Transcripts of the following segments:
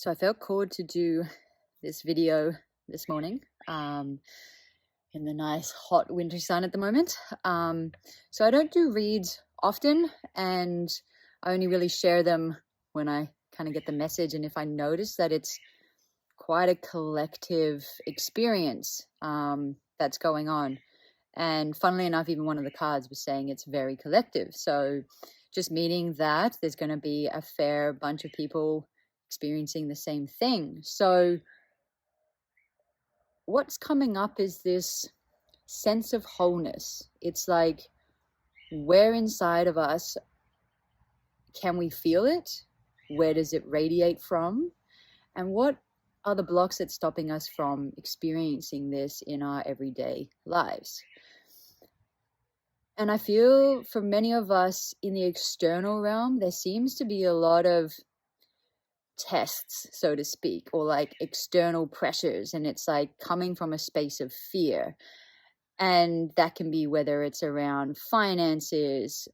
So I felt called to do this video this morning in the nice hot winter sun at the moment. So I don't do reads often, and I only really share them when I kind of get the message, and if I notice that it's quite a collective experience that's going on. And funnily enough, even one of the cards was saying it's very collective. So just meaning that there's going to be a fair bunch of people experiencing the same thing. So what's coming up is this sense of wholeness. It's like, where inside of us can we feel it? Where does it radiate from? And what are the blocks that's stopping us from experiencing this in our everyday lives? And I feel for many of us in the external realm, there seems to be a lot of tests, so to speak, or like external pressures, and it's like coming from a space of fear. And that can be whether it's around finances,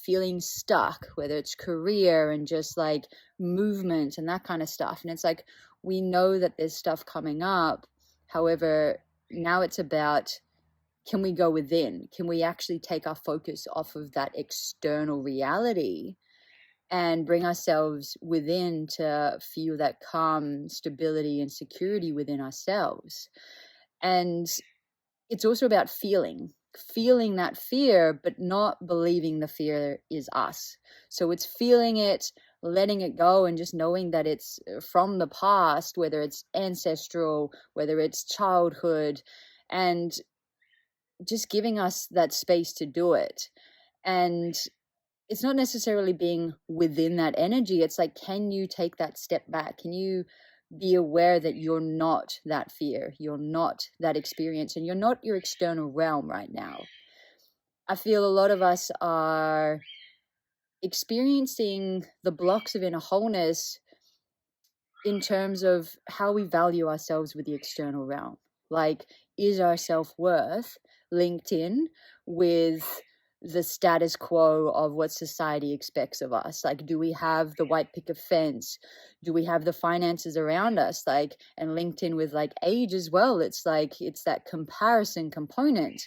feeling stuck, whether it's career and just like movement and that kind of stuff. And it's like, we know that there's stuff coming up. However, now it's about, can we go within? Can we actually take our focus off of that external reality and bring ourselves within to feel that calm, stability, and security within ourselves? And it's also about feeling that fear, but not believing the fear is us. So it's feeling it, letting it go, and just knowing that it's from the past, whether it's ancestral, whether it's childhood, and just giving us that space to do it. And it's not necessarily being within that energy. It's like, can you take that step back? Can you be aware that you're not that fear, you're not that experience, and you're not your external realm right now? I feel a lot of us are experiencing the blocks of inner wholeness in terms of how we value ourselves with the external realm. Like, is our self-worth linked in with the status quo of what society expects of us? Like, do we have the white picket fence? Do we have the finances around us? Like, and linked in with like age as well. It's like, it's that comparison component.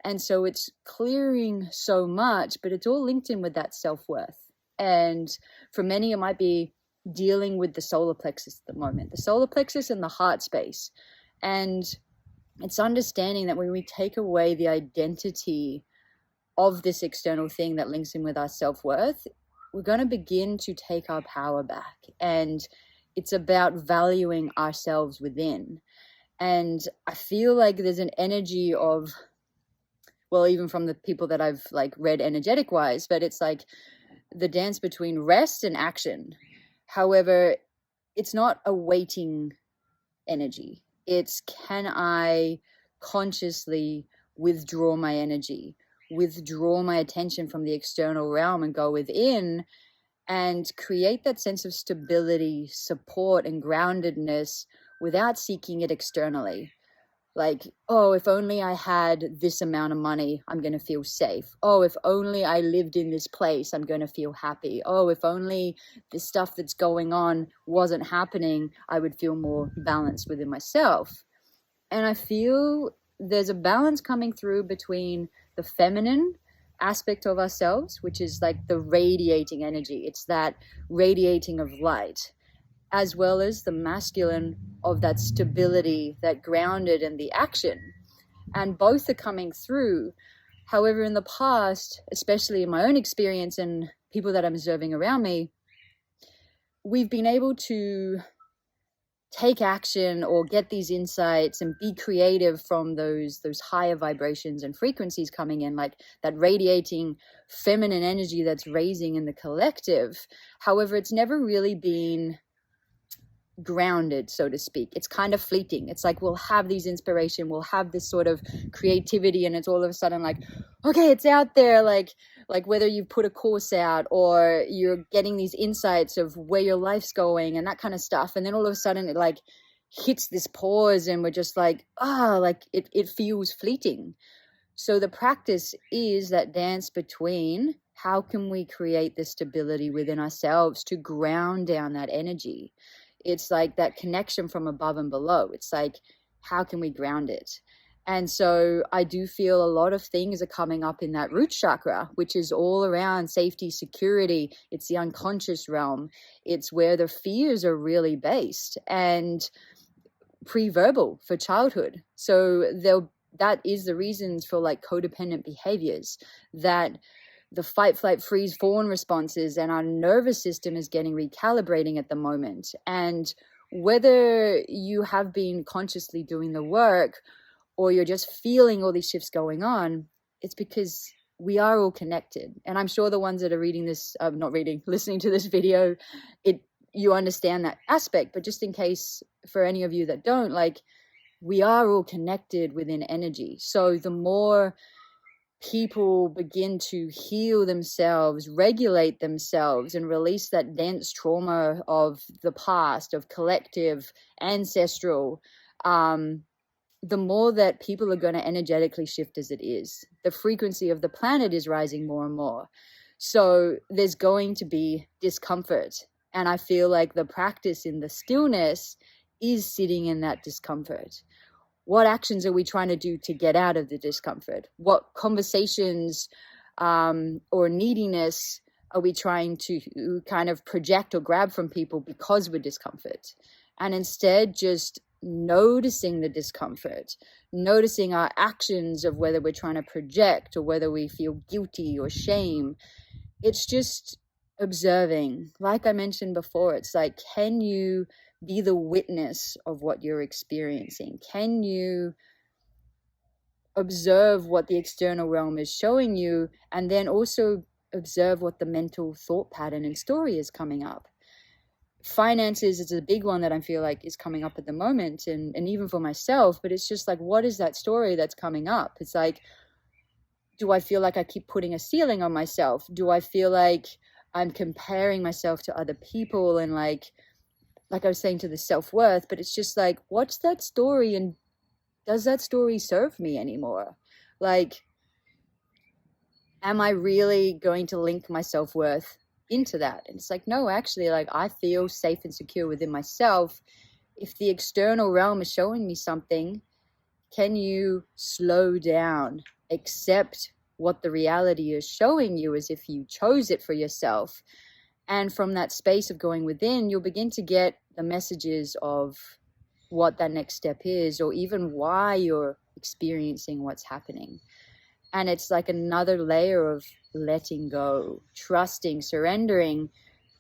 And so it's clearing so much, but it's all linked in with that self-worth. And for many, it might be dealing with the solar plexus at the moment, the solar plexus and the heart space. And it's understanding that when we take away the identity of this external thing that links in with our self-worth, we're going to begin to take our power back. And it's about valuing ourselves within. And I feel like there's an energy of, well, even from the people that I've like read energetic wise, but it's like the dance between rest and action. However, it's not a waiting energy. It's, can I consciously withdraw my energy, withdraw my attention from the external realm and go within and create that sense of stability, support, and groundedness without seeking it externally. Like, oh, if only I had this amount of money, I'm going to feel safe. Oh, if only I lived in this place, I'm going to feel happy. Oh, if only the stuff that's going on wasn't happening, I would feel more balanced within myself. And I feel there's a balance coming through between the feminine aspect of ourselves, which is like the radiating energy. It's that radiating of light, as well as the masculine of that stability, that grounded, and the action. And both are coming through. However, in the past, especially in my own experience and people that I'm observing around me, we've been able to take action or get these insights and be creative from those higher vibrations and frequencies coming in, like that radiating feminine energy that's raising in the collective. However, it's never really been grounded, so to speak. It's kind of fleeting. It's like, we'll have these inspiration, we'll have this sort of creativity, and it's all of a sudden like, okay, it's out there. Like whether you put a course out or you're getting these insights of where your life's going and that kind of stuff, and then all of a sudden it like hits this pause and we're just like, like it feels fleeting. So the practice is that dance between, how can we create this stability within ourselves to ground down that energy? It's like that connection from above and below. It's like, how can we ground it? And so I do feel a lot of things are coming up in that root chakra, which is all around safety, security. It's the unconscious realm. It's where the fears are really based and pre-verbal for childhood. So that is the reasons for like codependent behaviors, that the fight, flight, freeze, fawn responses, and our nervous system is getting recalibrating at the moment. And whether you have been consciously doing the work or you're just feeling all these shifts going on, it's because we are all connected. And I'm sure the ones that are listening to this video, you understand that aspect. But just in case for any of you that don't, like, we are all connected within energy. So the more people begin to heal themselves, regulate themselves, and release that dense trauma of the past, of collective, ancestral, the more that people are going to energetically shift as it is. The frequency of the planet is rising more and more. So there's going to be discomfort. And I feel like the practice in the stillness is sitting in that discomfort. What actions are we trying to do to get out of the discomfort? What conversations or neediness are we trying to kind of project or grab from people because we're discomfort? And instead just noticing the discomfort, noticing our actions of whether we're trying to project or whether we feel guilty or shame. It's just observing. Like I mentioned before, it's like, can you be the witness of what you're experiencing? Can you observe what the external realm is showing you, and then also observe what the mental thought pattern and story is coming up? Finances is a big one that I feel like is coming up at the moment, and even for myself. But it's just like, what is that story that's coming up? It's like, do I feel like I keep putting a ceiling on myself? Do I feel like I'm comparing myself to other people, and like I was saying, to the self-worth? But it's just like, what's that story, and does that story serve me anymore? Like, am I really going to link my self-worth into that? And it's like, no, actually, like, I feel safe and secure within myself. If the external realm is showing me something, can you slow down, accept what the reality is showing you as if you chose it for yourself? And from that space of going within, you'll begin to get the messages of what that next step is, or even why you're experiencing what's happening. And it's like another layer of letting go, trusting, surrendering,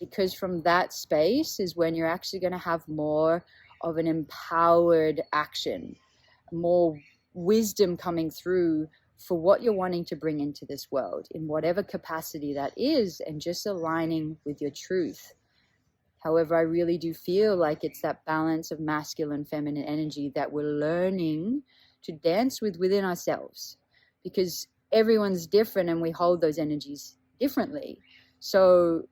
because from that space is when you're actually going to have more of an empowered action, more wisdom coming through for what you're wanting to bring into this world, in whatever capacity that is, and just aligning with your truth. However, I really do feel like it's that balance of masculine, feminine energy that we're learning to dance with within ourselves, because everyone's different and we hold those energies differently. So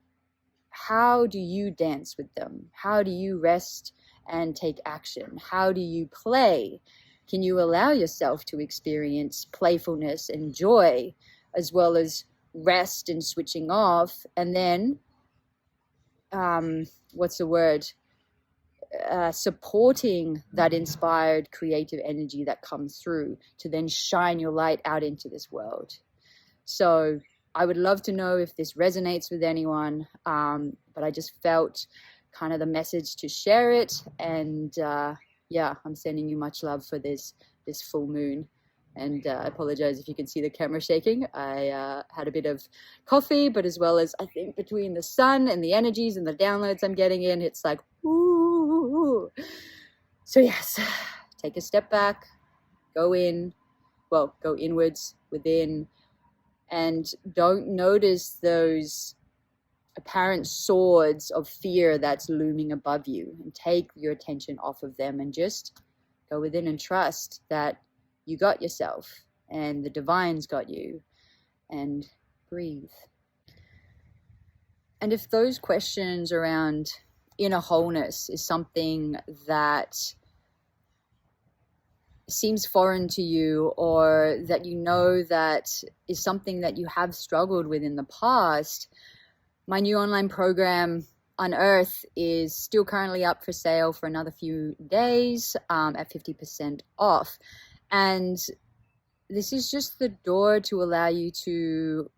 how do you dance with them? How do you rest and take action? How do you play? Can you allow yourself to experience playfulness and joy, as well as rest and switching off? And then, supporting that inspired creative energy that comes through to then shine your light out into this world. So I would love to know if this resonates with anyone, but I just felt kind of the message to share it. And I'm sending you much love for this full moon. And I apologize if you can see the camera shaking. I had a bit of coffee, but as well as, I think, between the sun and the energies and the downloads I'm getting in, it's like, ooh. So yes, take a step back, go inwards, within, and don't notice those apparent swords of fear that's looming above you, and take your attention off of them and just go within and trust that you got yourself and the divine's got you, and breathe. And if those questions around inner wholeness is something that seems foreign to you, or that you know that is something that you have struggled with in the past, my new online program on Earth is still currently up for sale for another few days at 50% off. And this is just the door to allow you to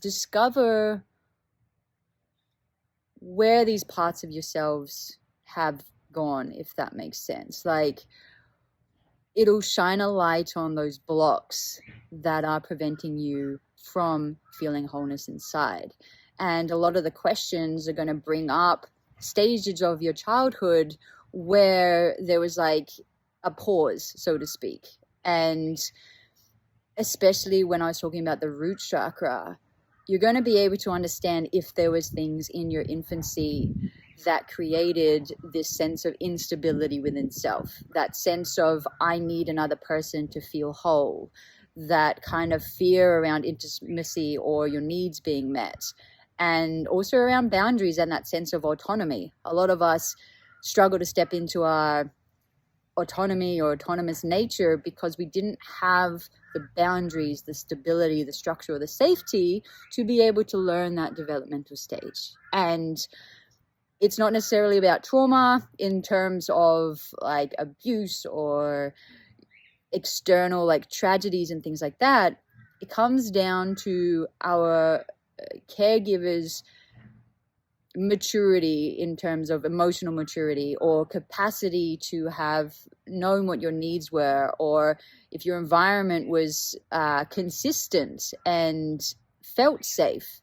discover where these parts of yourselves have gone, if that makes sense. Like, it'll shine a light on those blocks that are preventing you from feeling wholeness inside. And a lot of the questions are going to bring up stages of your childhood where there was like a pause, so to speak. And especially when I was talking about the root chakra, you're going to be able to understand if there was things in your infancy that created this sense of instability within self, that sense of I need another person to feel whole, that kind of fear around intimacy or your needs being met, and also around boundaries and that sense of autonomy. A lot of us struggle to step into our autonomy or autonomous nature because we didn't have the boundaries, the stability, the structure, or the safety to be able to learn that developmental stage. And it's not necessarily about trauma in terms of like abuse or external like tragedies and things like that. It comes down to our caregivers' maturity in terms of emotional maturity or capacity to have known what your needs were, or if your environment was consistent and felt safe.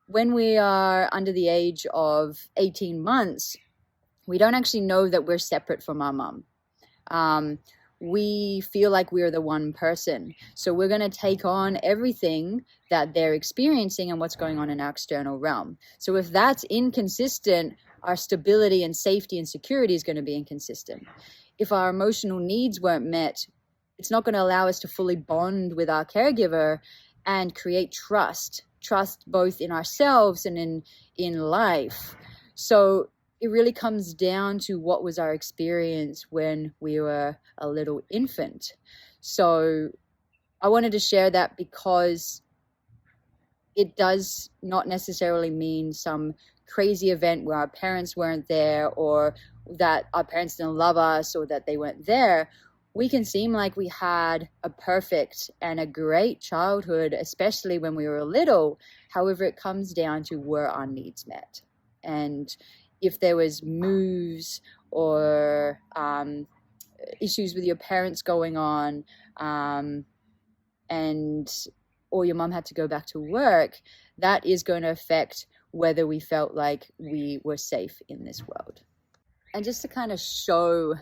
When we are under the age of 18 months, we don't actually know that we're separate from our mum. We feel like we're the one person. So we're going to take on everything that they're experiencing and what's going on in our external realm. So if that's inconsistent, our stability and safety and security is going to be inconsistent. If our emotional needs weren't met, it's not going to allow us to fully bond with our caregiver and create trust both in ourselves and in life. So it really comes down to what was our experience when we were a little infant. So I wanted to share that because it does not necessarily mean some crazy event where our parents weren't there, or that our parents didn't love us, or that they weren't there. We can seem like we had a perfect and a great childhood, especially when we were little. However, it comes down to were our needs met. And if there was moves or issues with your parents going on, or your mum had to go back to work, that is going to affect whether we felt like we were safe in this world. And just to kind of show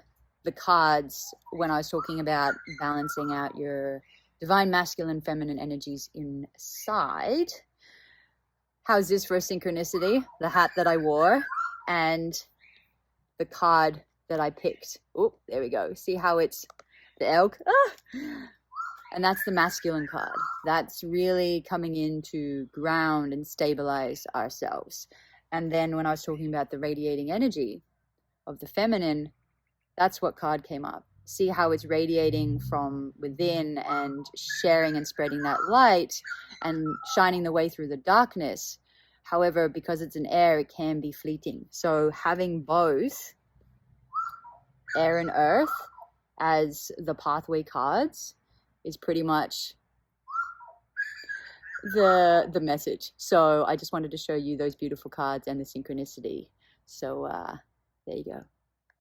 the cards when I was talking about balancing out your divine masculine, feminine energies inside, how's this for a synchronicity? The hat that I wore and the card that I picked. Oh, there we go. See how it's the elk? And that's the masculine card. That's really coming in to ground and stabilize ourselves. And then when I was talking about the radiating energy of the feminine, that's what card came up. See how it's radiating from within and sharing and spreading that light and shining the way through the darkness. However, because it's an air, it can be fleeting. So having both air and earth as the pathway cards is pretty much the message. So I just wanted to show you those beautiful cards and the synchronicity. So there you go.